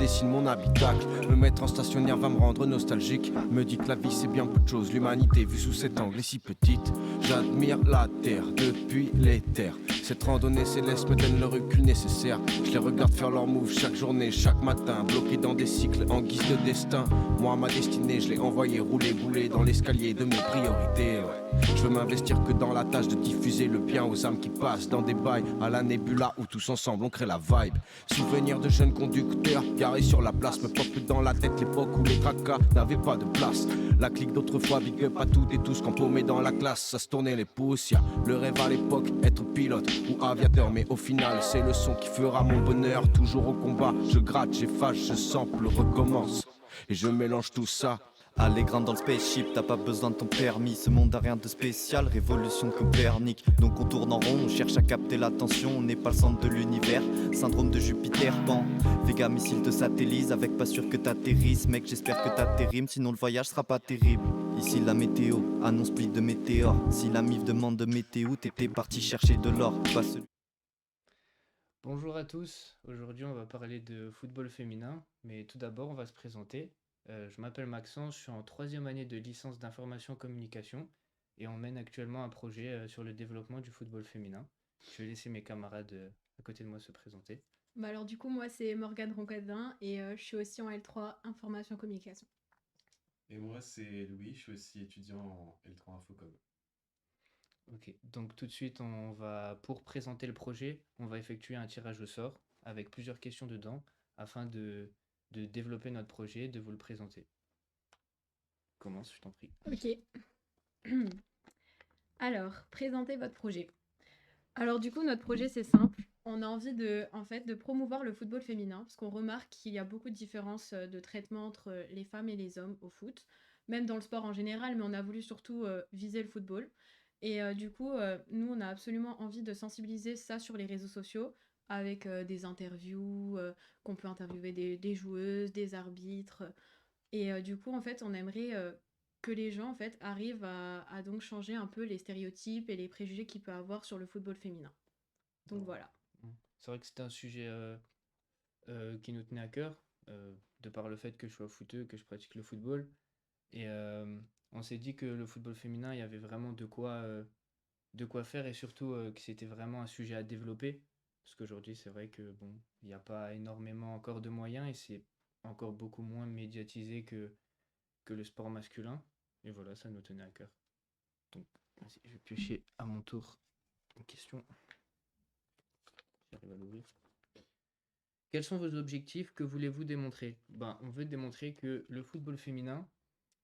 dessine mon habitacle. Me mettre en stationnaire va me rendre nostalgique. Me dit que la vie c'est bien peu de choses. L'humanité vue sous cet angle est si petite. J'admire la terre depuis les terres. Cette randonnée céleste me donne le recul nécessaire. Je les regarde faire leur move chaque journée, chaque matin. Bloqués dans des cycles en guise de destin. Moi ma destinée je l'ai envoyé rouler bouler dans l'escalier de mes priorités. Je veux m'investir que dans la tâche de diffuser le bien aux âmes qui passent dans des bails à la nébula où tous ensemble on crée la vibe. Souvenir de jeunes conducteurs garés sur la place me pop dans la tête l'époque où les tracas n'avaient pas de place. La clique d'autrefois, big up à toutes et tous quand paumés dans la classe, ça se tournait les pouces. Y'a le rêve à l'époque, être pilote ou aviateur, mais au final c'est le son qui fera mon bonheur. Toujours au combat, je gratte, j'efface, je sample, recommence et je mélange tout ça. Allez grand dans le spaceship, t'as pas besoin de ton permis. Ce monde a rien de spécial, révolution de Copernic. Donc on tourne en rond, on cherche à capter l'attention. On n'est pas le centre de l'univers, syndrome de Jupiter, pan. Vega missile te satellise, avec pas sûr que t'atterrisses. Mec j'espère que t'atterrimes, sinon le voyage sera pas terrible. Ici la météo, annonce pluie de météores. Si la MIF demande de météo, t'étais parti chercher de l'or, pas celui. Bonjour à tous, aujourd'hui on va parler de football féminin, mais tout d'abord on va se présenter. Je m'appelle Maxence, je suis en troisième année de licence d'information communication et on mène actuellement un projet sur le développement du football féminin. Je vais laisser mes camarades à côté de moi se présenter. Bah alors du coup moi c'est Morgane Roncadin et je suis aussi en L3 information communication. Et moi, c'est Louis, je suis aussi étudiant en L3 Infocom. Ok, donc tout de suite pour présenter le projet, on va effectuer un tirage au sort avec plusieurs questions dedans afin de développer notre projet et de vous le présenter. Commence, je t'en prie. Ok. Alors, présentez votre projet. Alors du coup notre projet c'est simple. On a envie de promouvoir le football féminin parce qu'on remarque qu'il y a beaucoup de différences de traitement entre les femmes et les hommes au foot, même dans le sport en général, mais on a voulu surtout viser le football. Et du coup, nous, on a absolument envie de sensibiliser ça sur les réseaux sociaux avec des interviews, qu'on peut interviewer des joueuses, des arbitres. Et du coup, en fait, on aimerait que les gens en fait, arrivent à donc changer un peu les stéréotypes et les préjugés qu'il peut avoir sur le football féminin. Donc Bon. voilà. C'est vrai que c'était un sujet qui nous tenait à cœur, de par le fait que je sois footeux, que je pratique le football. Et on s'est dit que le football féminin, il y avait vraiment de quoi faire et surtout que c'était vraiment un sujet à développer. Parce qu'aujourd'hui, c'est vrai que bon, il n'y a pas énormément encore de moyens et c'est encore beaucoup moins médiatisé que le sport masculin. Et voilà, ça nous tenait à cœur. Donc, vas-y, je vais piocher à mon tour une question. J'arrive à l'ouvrir. Quels sont vos objectifs? Que voulez-vous démontrer? Ben, on veut démontrer que le football féminin,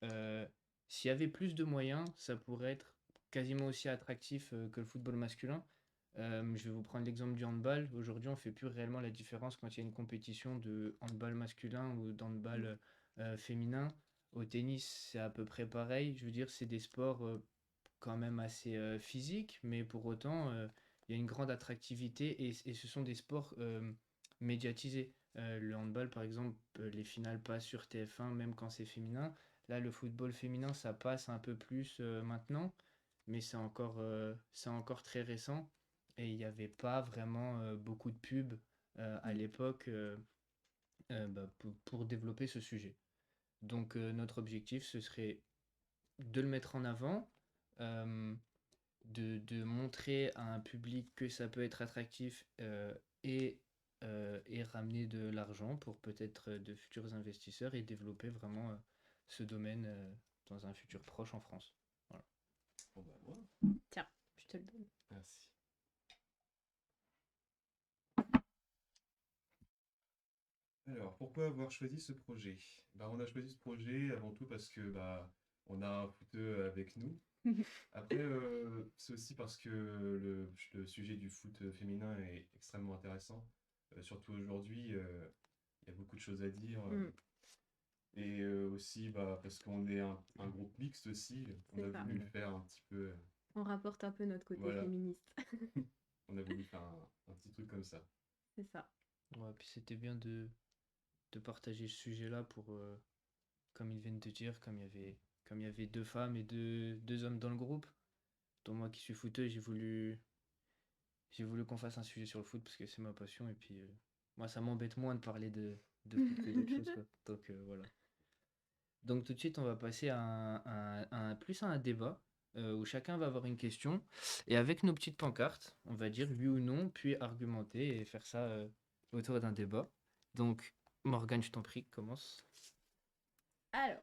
euh, s'il y avait plus de moyens, ça pourrait être quasiment aussi attractif que le football masculin. Je vais vous prendre l'exemple du handball. Aujourd'hui, on ne fait plus réellement la différence quand il y a une compétition de handball masculin ou d'handball féminin. Au tennis, c'est à peu près pareil. Je veux dire, c'est des sports quand même assez physiques, mais pour autant, il y a une grande attractivité et ce sont des sports médiatisés. Le handball, par exemple, les finales passent sur TF1, même quand c'est féminin. Là, le football féminin, ça passe un peu plus maintenant, mais c'est encore très récent et il n'y avait pas vraiment beaucoup de pubs à l'époque pour développer ce sujet. Donc, notre objectif, ce serait de le mettre en avant, euh, de montrer à un public que ça peut être attractif et ramener de l'argent pour peut-être de futurs investisseurs et développer vraiment ce domaine dans un futur proche en France. Voilà. Bon bah moi, Tiens, je te le donne. merci. Alors, pourquoi avoir choisi ce projet? Bah, on a choisi ce projet avant tout parce que on a un footeux avec nous. Après, c'est aussi parce que le sujet du foot féminin est extrêmement intéressant. Surtout aujourd'hui, il y a beaucoup de choses à dire. Mm. Et aussi parce qu'on est un groupe mixte aussi. On C'est a ça. voulu le faire un petit peu. On rapporte un peu notre côté Voilà. féministe. On a voulu faire un petit truc comme ça. C'est ça. Ouais, puis c'était bien de partager ce sujet-là pour, comme ils viennent de dire, comme il y avait deux femmes et deux hommes dans le groupe, dont moi qui suis footeux, j'ai voulu qu'on fasse un sujet sur le foot parce que c'est ma passion et puis moi ça m'embête moins de parler de foot que d'autres choses, quoi. Donc voilà. Donc tout de suite, on va passer plus à un débat où chacun va avoir une question. Et avec nos petites pancartes, on va dire oui ou non, puis argumenter et faire ça autour d'un débat. Donc, Morgane, je t'en prie, commence. Alors,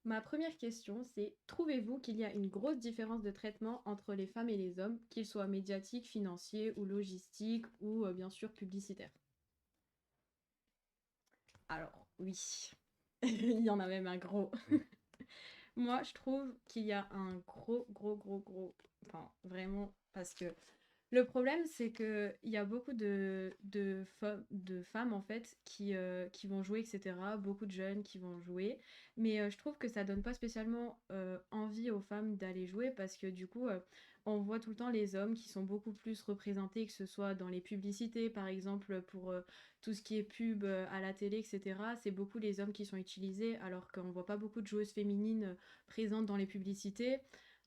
ma première question, c'est trouvez-vous qu'il y a une grosse différence de traitement entre les femmes et les hommes, qu'ils soient médiatiques, financiers ou logistiques ou bien sûr publicitaires? Alors, oui, il y en a même un gros. Moi, je trouve qu'il y a un gros, enfin vraiment, parce que le problème, c'est qu'il y a beaucoup de femmes, en fait, qui vont jouer, etc. Beaucoup de jeunes qui vont jouer. Mais je trouve que ça donne pas spécialement envie aux femmes d'aller jouer parce que du coup, on voit tout le temps les hommes qui sont beaucoup plus représentés, que ce soit dans les publicités, par exemple, pour tout ce qui est pub à la télé, etc. C'est beaucoup les hommes qui sont utilisés, alors qu'on voit pas beaucoup de joueuses féminines présentes dans les publicités.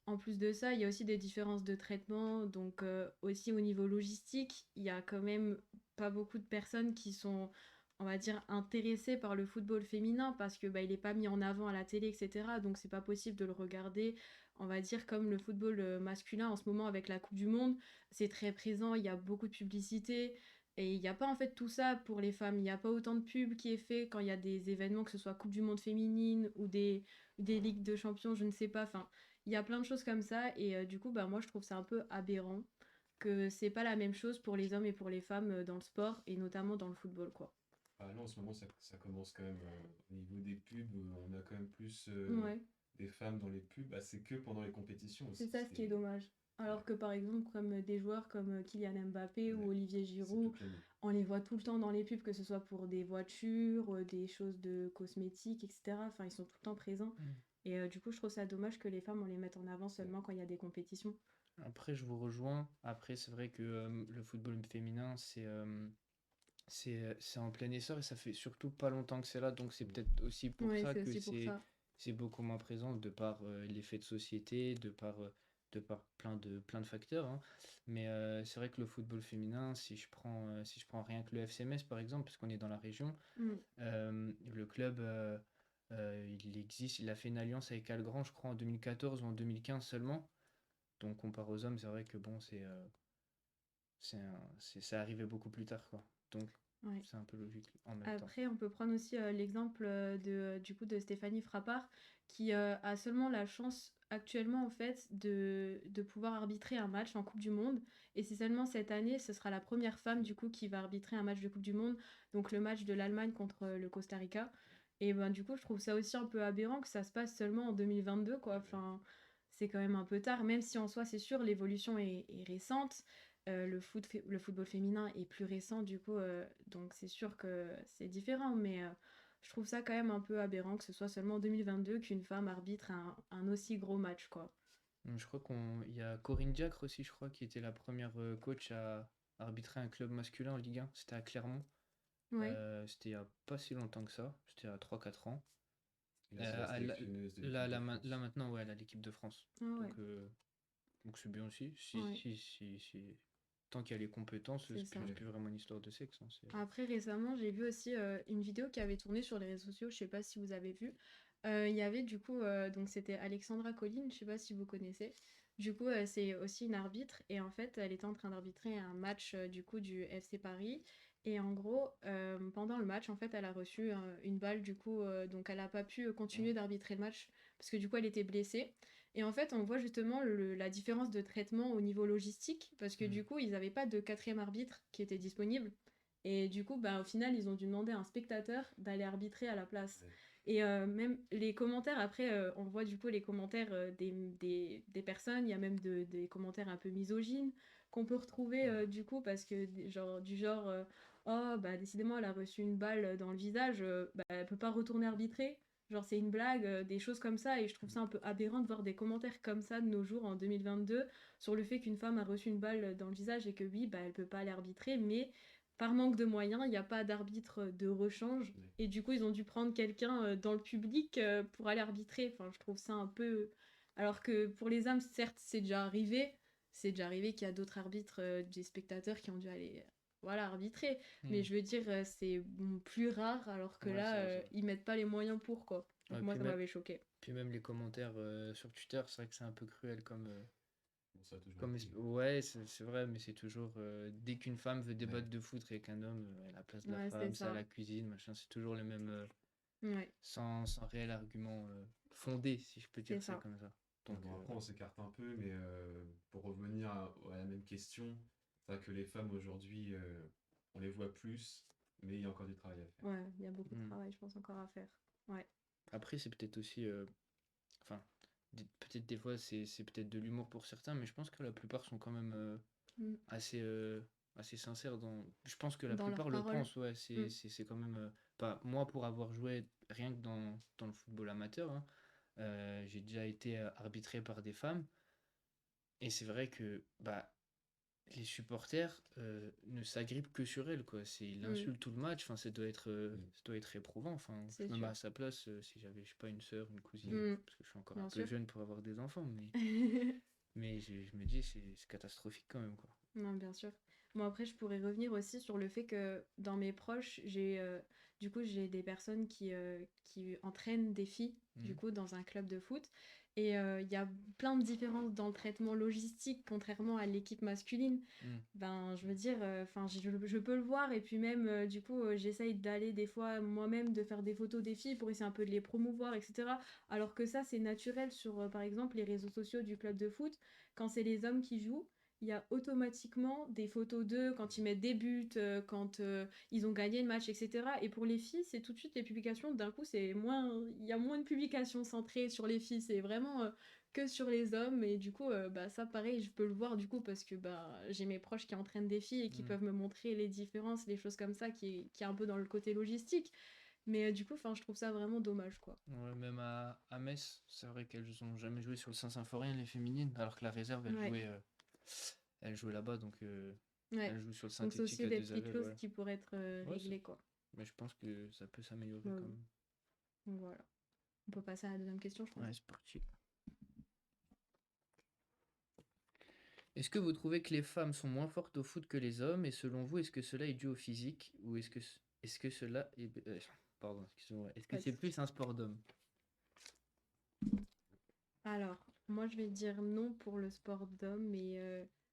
En plus de ça, il y a aussi des différences de traitement, donc aussi au niveau logistique, il y a quand même pas beaucoup de personnes qui sont, on va dire, intéressées par le football féminin parce que bah, il n'est pas mis en avant à la télé, etc. Donc c'est pas possible de le regarder, on va dire, comme le football masculin en ce moment avec la Coupe du Monde. C'est très présent, il y a beaucoup de publicité. Et il n'y a pas en fait tout ça pour les femmes. Il n'y a pas autant de pub qui est fait quand il y a des événements, que ce soit Coupe du Monde féminine ou des ligues de champions, je ne sais pas. Enfin, il y a plein de choses comme ça et du coup bah moi je trouve ça un peu aberrant que c'est pas la même chose pour les hommes et pour les femmes dans le sport et notamment dans le football quoi. Ah non, en ce moment, ça commence quand même au niveau des pubs, on a quand même plus Ouais, des femmes dans les pubs. Bah, c'est que pendant les compétitions c'est aussi. ça ce qui est dommage. Ouais, Alors que par exemple comme des joueurs comme Kylian Mbappé ou ouais, Olivier c'est Giroud, toute l'année. on les voit tout le temps dans les pubs, que ce soit pour des voitures, des choses de cosmétiques, etc. Enfin, ils sont tout le temps présents. Mm. Et du coup, je trouve ça dommage que les femmes, on les mette en avant Ouais. seulement quand il y a des compétitions. Après, je vous rejoins. Après, c'est vrai que le football féminin, c'est en plein essor et ça fait surtout pas longtemps que c'est là. Donc, c'est Mm. peut-être aussi pour Oui, ça c'est que aussi pour ça. c'est beaucoup moins présent de par l'effet de société, de par plein de facteurs, hein. Mais c'est vrai que le football féminin, si je prends rien que le FC Metz, par exemple, parce qu'on est dans la région, Mm. le club, il existe, il a fait une alliance avec Algran, je crois, en 2014 ou en 2015 seulement. Donc, comparé aux hommes, c'est vrai que bon, c'est arrivé beaucoup plus tard, quoi. Donc, Ouais. c'est un peu logique en même temps. Après, on peut prendre aussi l'exemple du coup, de Stéphanie Frappard, qui a seulement la chance actuellement en fait de pouvoir arbitrer un match en Coupe du Monde. Et c'est seulement cette année, ce sera la première femme du coup qui va arbitrer un match de Coupe du Monde, donc le match de l'Allemagne contre le Costa Rica. Et ben du coup, je trouve ça aussi un peu aberrant que ça se passe seulement en 2022, quoi. Enfin, c'est quand même un peu tard, même si en soi, c'est sûr, l'évolution est récente. Le football féminin est plus récent, du coup, donc c'est sûr que c'est différent, mais je trouve ça quand même un peu aberrant que ce soit seulement en 2022 qu'une femme arbitre un aussi gros match, quoi. Je crois il y a Corinne Diacre aussi, je crois, qui était la première coach à arbitrer un club masculin en Ligue 1. C'était à Clermont. Ouais, C'était il y a pas si longtemps que ça. C'était à 3 4 ans. Et là, c'est la sélectionneuse de l'équipe de Là France. maintenant, ouais, elle a l'équipe de France. ah ouais, Donc c'est bien aussi. ouais, Tant qu'il y a les compétences, c'est ça. c'est plus vraiment une histoire de sexe, hein, Après, récemment, j'ai vu aussi une vidéo qui avait tourné sur les réseaux sociaux, je sais pas si vous avez vu. Il y avait du coup, donc c'était Alexandra Colline, je sais pas si vous connaissez. Du coup, c'est aussi une arbitre et en fait, elle était en train d'arbitrer un match du coup du FC Paris. Et en gros, pendant le match, en fait, elle a reçu une balle du coup, donc elle a pas pu continuer d'arbitrer le match parce que du coup, elle était blessée. Et en fait, on voit justement la différence de traitement au niveau logistique parce que Mm. du coup, ils n'avaient pas de quatrième arbitre qui était disponible. Et du coup, bah, au final, ils ont dû demander à un spectateur d'aller arbitrer à la place. Ouais. Et même les commentaires, après, on voit du coup les commentaires des personnes, il y a même des commentaires un peu misogynes qu'on peut retrouver du coup, parce que genre, oh, bah décidément, elle a reçu une balle dans le visage, bah, elle peut pas retourner arbitrer. Genre, c'est une blague, des choses comme ça, et je trouve ça un peu aberrant de voir des commentaires comme ça de nos jours en 2022 sur le fait qu'une femme a reçu une balle dans le visage et que oui, bah, elle peut pas aller arbitrer, mais par manque de moyens, il n'y a pas d'arbitre de rechange. Ouais. Et du coup, ils ont dû prendre quelqu'un dans le public pour aller arbitrer. Enfin, je trouve ça un peu. Alors que pour les hommes, certes, c'est déjà arrivé. C'est déjà arrivé qu'il y a d'autres arbitres, des spectateurs qui ont dû aller voilà, arbitrer. Mais Hmm. je veux dire, c'est plus rare, alors que Ouais, là, c'est vrai, c'est vrai. ils mettent pas les moyens pour, quoi. Donc Ouais, moi, ça m'avait choqué. puis même les commentaires sur Twitter, c'est vrai que c'est un peu cruel Bon, ça a toujours été. Ouais, c'est vrai, mais c'est toujours dès qu'une femme veut Ouais. débattre de foot avec un homme, à la place de la Ouais, c'est femme, c'est à ça. la cuisine, machin, c'est toujours les mêmes Ouais, sans réel argument fondé, si je peux c'est dire ça ça. comme ça. Ouais, Donc bon, après, on s'écarte un peu, mais pour revenir à la même question, c'est vrai que les femmes aujourd'hui, on les voit plus, mais il y a encore du travail à faire. Ouais, il y a beaucoup de hmm. travail, je pense, encore à faire. Ouais. Après, c'est peut-être aussi enfin peut-être des fois c'est peut-être de l'humour pour certains, mais je pense que la plupart sont quand même Mm. assez, assez sincère dans. Je pense que la Dans leurs plupart le paroles. pensent, ouais. Mm. C'est quand même. Pas moi pour avoir joué rien que dans le football amateur, hein, j'ai déjà été arbitré par des femmes. Et c'est vrai que bah, les supporters ne s'agrippent que sur elles, quoi. Ils Mm. insultent tout le match. Enfin, Mm. ça doit être éprouvant. Enfin, C'est je me mets sûr. à sa place si j'avais, je sais pas, une sœur, une cousine, Mm. parce que je suis encore un Bien peu sûr. jeune pour avoir des enfants, mais je me dis, c'est catastrophique quand même, quoi. Non, bien sûr. Bon, après, je pourrais revenir aussi sur le fait que dans mes proches, du coup, j'ai des personnes qui entraînent des filles, du Mhm. coup, dans un club de foot. Et il y a plein de différences dans le traitement logistique, contrairement à l'équipe masculine. Mhm. Ben, je veux dire, enfin, je peux le voir. Et puis même, du coup, j'essaye d'aller des fois moi-même, de faire des photos des filles pour essayer un peu de les promouvoir, etc. Alors que ça, c'est naturel sur, par exemple, les réseaux sociaux du club de foot. Quand c'est les hommes qui jouent, il y a automatiquement des photos d'eux quand ils mettent des buts, quand ils ont gagné le match, etc. Et pour les filles, c'est tout de suite les publications. D'un coup, il y a moins de publications centrées sur les filles. C'est vraiment que sur les hommes. Et du coup, bah, ça, pareil, je peux le voir du coup parce que bah, j'ai mes proches qui entraînent des filles et qui Mhm. peuvent me montrer les différences, les choses comme ça, qui est un peu dans le côté logistique. Mais du coup, je trouve ça vraiment dommage, quoi. Ouais, même à Metz, c'est vrai qu'elles ont jamais joué sur le Saint-Symphorien, les féminines, alors que la réserve, Ouais, elle jouait là-bas, donc ouais. elle joue sur le Donc c'est synthétique aussi à des deux petites avelles, choses ouais. qui pourraient être Ouais, réglées, quoi. mais je pense que ça peut s'améliorer Bah quand oui. même. Donc voilà. On peut passer à la deuxième question, je Ouais, pense. c'est parti. Est-ce que vous trouvez que les femmes sont moins fortes au foot que les hommes, et selon vous, est-ce que cela est dû au physique, ou est-ce que cela est... pardon, excusez-moi. Est-ce que Pas de c'est souci. plus un sport d'homme? Alors, moi, je vais dire non pour le sport d'homme, mais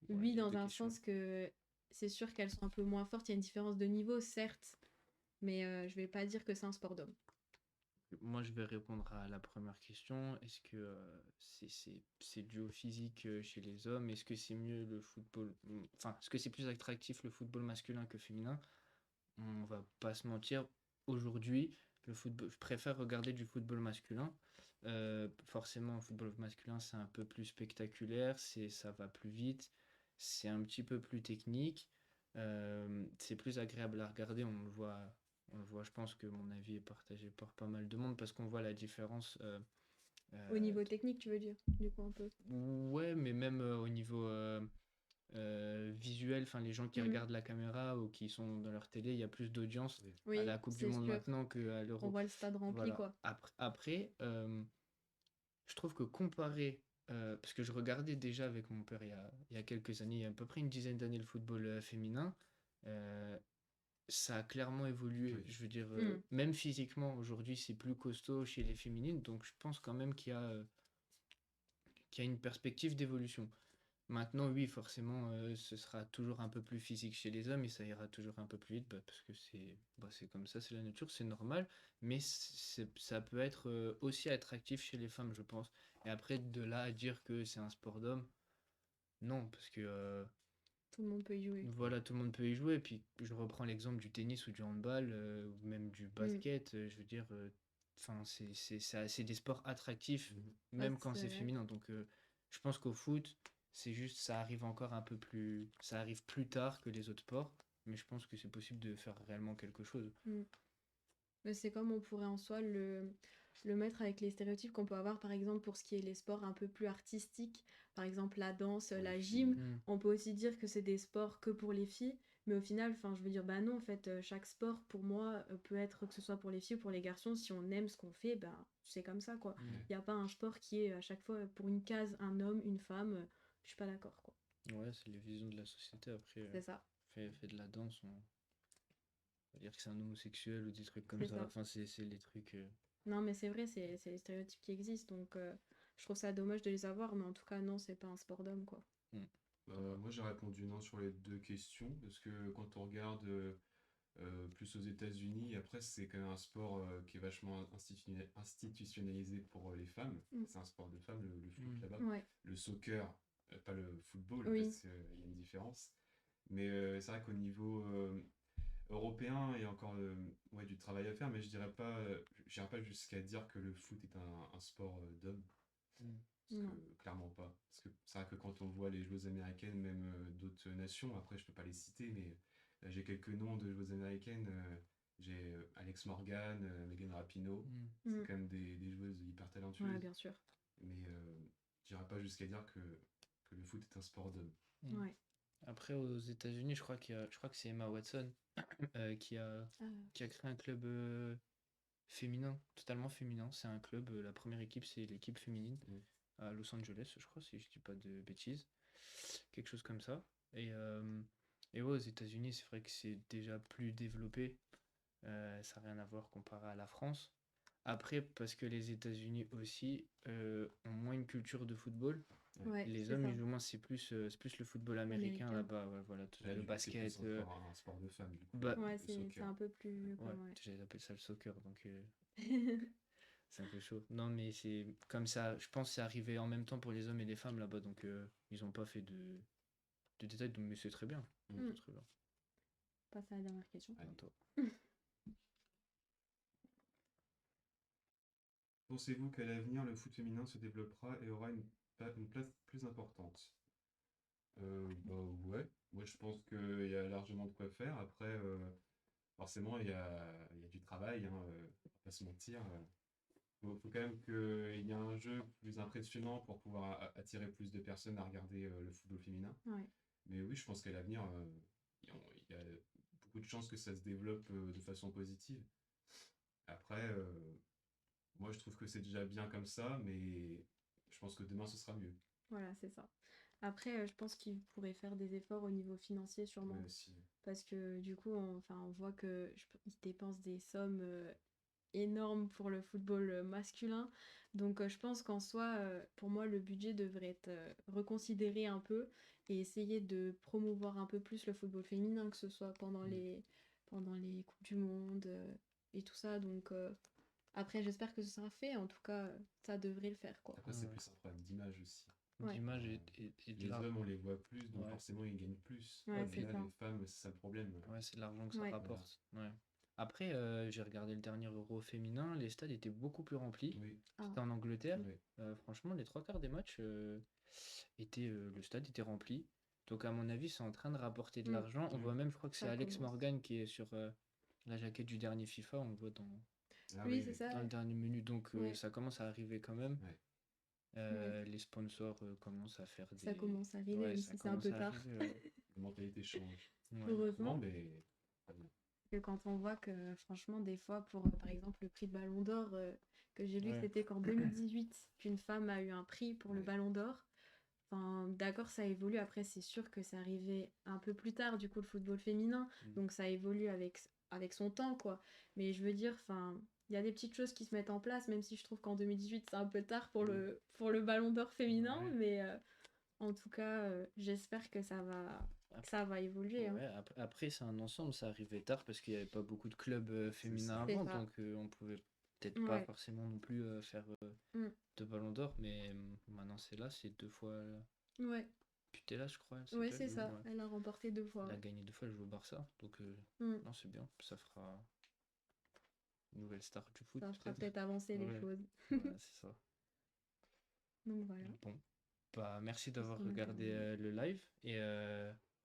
Ouais, oui, il y a dans deux un questions. sens que c'est sûr qu'elles sont un peu moins fortes. Il y a une différence de niveau, certes, mais je vais pas dire que c'est un sport d'homme. Moi, je vais répondre à la première question. Est-ce que c'est dû au physique chez les hommes? Est-ce que c'est mieux le football? Enfin, est-ce que c'est plus attractif le football masculin que féminin? On va pas se mentir. Aujourd'hui, le football, je préfère regarder du football masculin. Forcément, le football masculin, c'est un peu plus spectaculaire, ça va plus vite, c'est un petit peu plus technique, c'est plus agréable à regarder. On le voit. Je pense que mon avis est partagé par pas mal de monde parce qu'on voit la différence. Au Euh, niveau technique, tu veux dire, du coup, un peu. ouais, mais même au niveau visuel, enfin les gens qui Mhm. regardent la caméra ou qui sont dans leur télé, il y a plus d'audience Oui. à Oui, la Coupe du c'est Monde sûr. maintenant qu'à On l'Euro. voit le stade rempli, Voilà. quoi. Après, je trouve que comparé, parce que je regardais déjà avec mon père il y a quelques années, il y a à peu près une dizaine d'années, le football féminin, euh, ça a clairement évolué. Oui. Je veux dire, Mhm. même physiquement, aujourd'hui, c'est plus costaud chez les féminines, donc je pense quand même qu'il y a une perspective d'évolution. Maintenant, oui, forcément, ce sera toujours un peu plus physique chez les hommes et ça ira toujours un peu plus vite parce que c'est comme ça, c'est la nature, c'est normal. Mais ça peut être aussi attractif chez les femmes, je pense. Et après, de là à dire que c'est un sport d'homme, non, parce que Tout le monde peut y jouer. voilà, tout le monde peut y jouer. Puis je reprends l'exemple du tennis ou du handball ou même du Mhm. basket. Je veux dire, enfin, c'est des sports attractifs, Mhm. Ah, même quand c'est c'est vrai. féminin. Donc, je pense qu'au foot, c'est juste, ça arrive encore un peu plus, ça arrive plus tard que les autres sports. Mais je pense que c'est possible de faire réellement quelque chose. Mhm. Mais c'est comme on pourrait en soi le mettre avec les stéréotypes qu'on peut avoir, par exemple, pour ce qui est les sports un peu plus artistiques, par exemple la danse, la Oui. gym. Hmm. On peut aussi dire que c'est des sports que pour les filles, mais au final, je veux dire, bah non, en fait, chaque sport, pour moi, peut être que ce soit pour les filles ou pour les garçons, si on aime ce qu'on fait, ben c'est comme ça, quoi. Hmm. Il n'y a pas un sport qui est à chaque fois pour une case, un homme, une femme. Je suis pas d'accord, quoi. Ouais, c'est les visions de la société après. C'est ça. fait de la danse, on va dire que c'est un homosexuel ou des trucs comme C'est ça. ça. Enfin, c'est les trucs. Non, mais c'est vrai, c'est les stéréotypes qui existent, donc je trouve ça dommage de les avoir, mais en tout cas, non, c'est pas un sport d'homme, quoi. Moi, j'ai répondu non sur les deux questions, parce que quand on regarde plus aux États-Unis, après, c'est quand même un sport qui est vachement institutionnalisé pour les femmes. Mm. C'est un sport de femmes, le foot Mm. là-bas. Ouais, Le soccer, pas le football, Oui. parce qu'il y a une différence. Mais c'est vrai qu'au niveau européen, il y a encore ouais, du travail à faire, mais j'irai pas jusqu'à dire que le foot est un sport d'homme. Mm. Parce Non. que clairement pas. Parce que c'est vrai que quand on voit les joueuses américaines, même d'autres nations, après je peux pas les citer, mais j'ai quelques noms de joueuses américaines. J'ai Alex Morgan, Megan Rapinoe. Mm. C'est Mm. quand même des joueuses hyper Ouais, talentueuses. bien sûr. Mais j'irai pas jusqu'à dire que le foot est un sport d'homme. Mm. Ouais. Après, aux États-Unis, je crois que c'est Emma Watson qui a créé un club féminin, totalement féminin. C'est un club, la première équipe, c'est l'équipe féminine Mm. à Los Angeles, je crois, si je dis pas de bêtises. Quelque chose comme ça. Et ouais, aux États-Unis, c'est vrai que c'est déjà plus développé. Ça n'a rien à voir comparé à la France. Après, parce que les États-Unis aussi ont moins une culture de football. Ouais, Les c'est hommes, ça. ils jouent moins, c'est plus le football américain Américain. là-bas. Ouais, voilà, Là, le du coup, c'est plus basket. encore un sport de femmes, du coup, Bah, Ouais, le c'est soccer. un peu plus. ouais, Ouais. j'allais appeler ça le soccer, donc c'est un peu chaud. Non, mais c'est comme ça. Je pense que c'est arrivé en même temps pour les hommes et les femmes là-bas, donc ils n'ont pas fait de détails, donc, mais c'est très bien. Mm. C'est très bien. Passe à la dernière question. Allez. Attends. Pensez-vous qu'à l'avenir, le foot féminin se développera et aura une place plus importante? Bah ouais, moi je pense qu'il y a largement de quoi faire. Après, forcément, il y a du travail, hein, on va pas se mentir. Faut quand même qu'il y ait un jeu plus impressionnant pour pouvoir attirer plus de personnes à regarder le football féminin. Ouais. Mais oui, je pense qu'à l'avenir, il y a beaucoup de chances que ça se développe de façon positive. Après, moi je trouve que c'est déjà bien comme ça, mais je pense que demain ce sera mieux. Voilà, c'est ça. Après, je pense qu'ils pourraient faire des efforts au niveau financier, sûrement. Ouais, aussi. Parce que du coup, on voit que ils dépensent des sommes énormes pour le football masculin. Donc, je pense qu'en soi, pour moi, le budget devrait être reconsidéré un peu et essayer de promouvoir un peu plus le football féminin, que ce soit pendant Mm. pendant les Coupes du Monde et tout ça. Donc, après, j'espère que ce sera fait. En tout cas, ça devrait le faire, quoi. Après, c'est Ouais. plus un problème d'image aussi. Ouais. D'image et de Les l'argent. hommes, on les voit plus, donc Ouais. forcément, ils gagnent plus. Ouais, Et c'est là, ça. les femmes, c'est ça le problème. Ouais, c'est de l'argent que ça Ouais. rapporte. Ouais. Après, j'ai regardé le dernier Euro féminin, les stades étaient beaucoup plus remplis. Oui, Ah. C'était en Angleterre. oui. Franchement, les trois quarts des matchs, le stade était rempli. Donc, à mon avis, c'est en train de rapporter de Mm. l'argent. On Mm. voit même, je crois que c'est Ça Alex commence. Morgan qui est sur la jaquette du dernier FIFA. On le voit Ah Oui, c'est ça. dans le dernier menu. Donc, Ouais. ça commence à arriver quand même. Ouais. Les sponsors commencent à faire Ça commence à arriver, Ouais, même ça si c'est un peu commence à tard. arriver, ouais. La mentalité change. Ouais. Heureusement. Non, mais très bien. Que quand on voit que franchement des fois pour par exemple le prix de Ballon d'Or que j'ai lu que Ouais. c'était qu'en 2018 qu'une femme a eu un prix pour le Ouais. Ballon d'Or. Enfin d'accord, ça évolue, après c'est sûr que c'est arrivé un peu plus tard du coup le football féminin, Mm. donc ça évolue avec son temps quoi. Mais je veux dire, enfin il y a des petites choses qui se mettent en place, même si je trouve qu'en 2018 c'est un peu tard pour le Ballon d'Or féminin, Ouais. mais en tout cas j'espère que ça va évoluer, hein. Ouais, après, c'est un ensemble, ça arrivait tard parce qu'il n'y avait pas beaucoup de clubs féminins C'est avant, ça. donc on pouvait peut-être pas Ouais. forcément non plus faire Mm. de Ballon d'Or, mais maintenant c'est là, c'est 2 fois Ouais, Putella, je crois, elle ouais s'appelle, c'est ça, ouais. elle a remporté 2 fois. Elle a Ouais. gagné 2 fois, elle joue au Barça, donc Mm. non, c'est bien, ça fera une nouvelle star du foot Ça fera peut-être. peut-être avancer les Ouais. choses. Voilà, c'est ça. Donc voilà. Bon, bah merci d'avoir qu'on a regardé terminé. le live et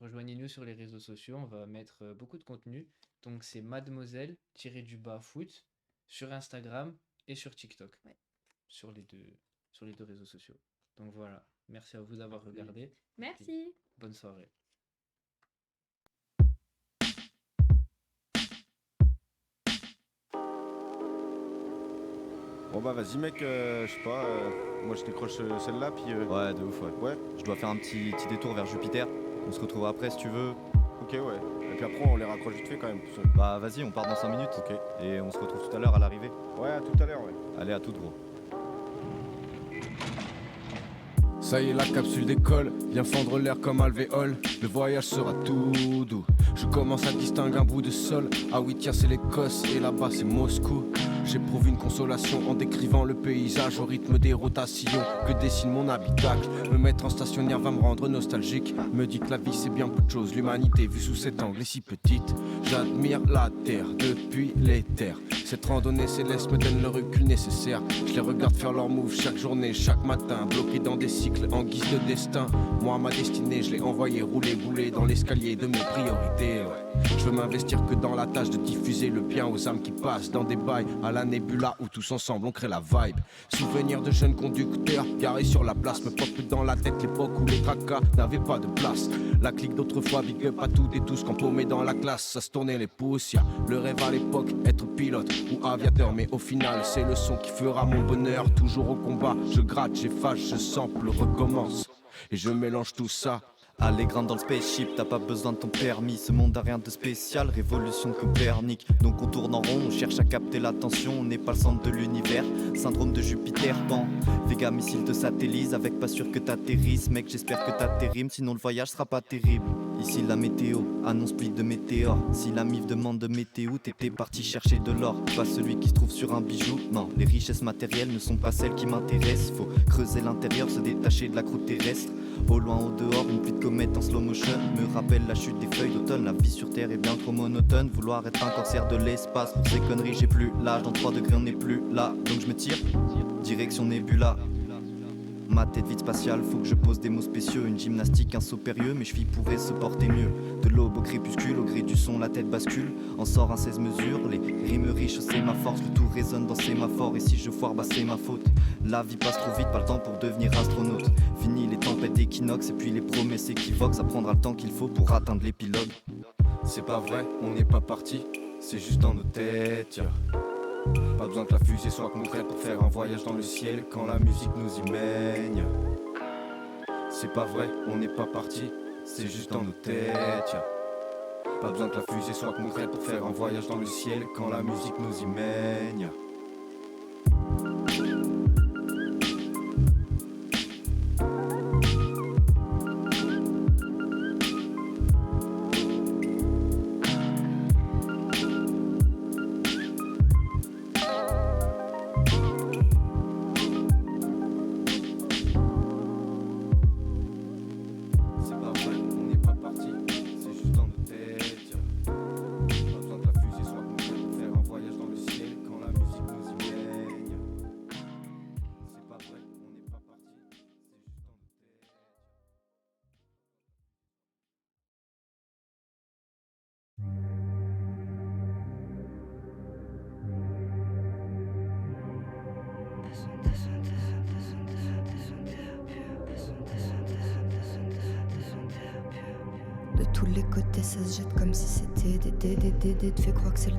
rejoignez-nous sur les réseaux sociaux, on va mettre beaucoup de contenu. Donc c'est mademoiselle-foot sur Instagram et sur TikTok. Ouais. Sur les deux réseaux sociaux. Donc voilà, merci à vous d'avoir Merci. regardé. Et puis, Merci. bonne soirée. Bon bah vas-y mec, je sais pas, moi je décroche celle-là puis Ouais, de ouf, ouais. ouais. Je dois faire un petit détour vers Jupiter. On se retrouve après si tu veux. Ok, ouais. Et puis après, on les raccroche vite fait quand même. Bah vas-y, on part dans 5 minutes. Ok. Et on se retrouve tout à l'heure à l'arrivée. Ouais, à tout à l'heure, ouais. Allez, à tout gros. Ça y est, la capsule décolle, vient fendre l'air comme alvéole. Le voyage sera tout doux. Je commence à distinguer un bout de sol. Ah oui, tiens, c'est l'Écosse et là-bas, c'est Moscou. J'éprouve une consolation en décrivant le paysage au rythme des rotations que dessine mon habitacle. Me mettre en stationnaire va me rendre nostalgique. Me dit que la vie c'est bien peu de choses. L'humanité vue sous cet angle est si petite. J'admire la terre depuis les terres. Cette randonnée céleste me donne le recul nécessaire. Je les regarde faire leur move chaque journée, chaque matin, bloqués dans des cycles en guise de destin. Moi, ma destinée, je l'ai envoyé rouler, bouler dans l'escalier de mes priorités. Ouais. Je veux m'investir que dans la tâche de diffuser le bien aux âmes qui passent dans des bails à la nébula où tous ensemble on crée la vibe. Souvenir de jeunes conducteurs garés sur la place me pop dans la tête l'époque où les tracas n'avaient pas de place. La clique d'autrefois, big up à toutes et tous qu'empaumés dans la classe, ça se tournait les pouces. Y'a le rêve à l'époque, être pilote ou aviateur, mais au final c'est le son qui fera mon bonheur. Toujours au combat, je gratte, j'efface, je sample, recommence et je mélange tout ça. Allez grande dans le spaceship, t'as pas besoin de ton permis. Ce monde a rien de spécial, révolution de Copernic. Donc on tourne en rond, on cherche à capter l'attention. On n'est pas le centre de l'univers, syndrome de Jupiter, pan. Vega missile te satellise, avec pas sûr que t'atterrisses. Mec j'espère que t'atterrimes, sinon le voyage sera pas terrible. Ici la météo, annonce pluie de météores. Si la MIF demande de météo, t'étais parti chercher de l'or. Pas celui qui se trouve sur un bijou, non. Les richesses matérielles ne sont pas celles qui m'intéressent. Faut creuser l'intérieur, se détacher de la croûte terrestre. Au loin, au dehors, une pluie de comètes en slow motion me rappelle la chute des feuilles d'automne. La vie sur terre est bien trop monotone. Vouloir être un corsaire de l'espace, pour ces conneries j'ai plus l'âge. Dans 3 degrés on n'est plus là, donc je me tire direction Nebula. Ma tête vide spatiale, faut que je pose des mots spéciaux. Une gymnastique, un saut périlleux, mes chevilles pourraient se porter mieux. De l'aube au crépuscule, au gré du son, la tête bascule. En sort un 16 mesures, les rimes riches, c'est ma force. Le tout résonne dans sémaphore, et si je foire, bah c'est ma faute. La vie passe trop vite, pas le temps pour devenir astronaute. Fini les tempêtes d'équinoxe, et puis les promesses équivoques. Ça prendra le temps qu'il faut pour atteindre l'épilogue. C'est pas vrai, on n'est pas parti, c'est juste dans nos têtes, yeah. Pas besoin que la fusée soit concrète pour faire un voyage dans le ciel quand la musique nous y mène. C'est pas vrai, on n'est pas parti, c'est juste dans nos têtes. Pas besoin que la fusée soit concrète pour faire un voyage dans le ciel quand la musique nous y mène. De tous les côtés ça se jette comme si c'était des te fait croire que c'est le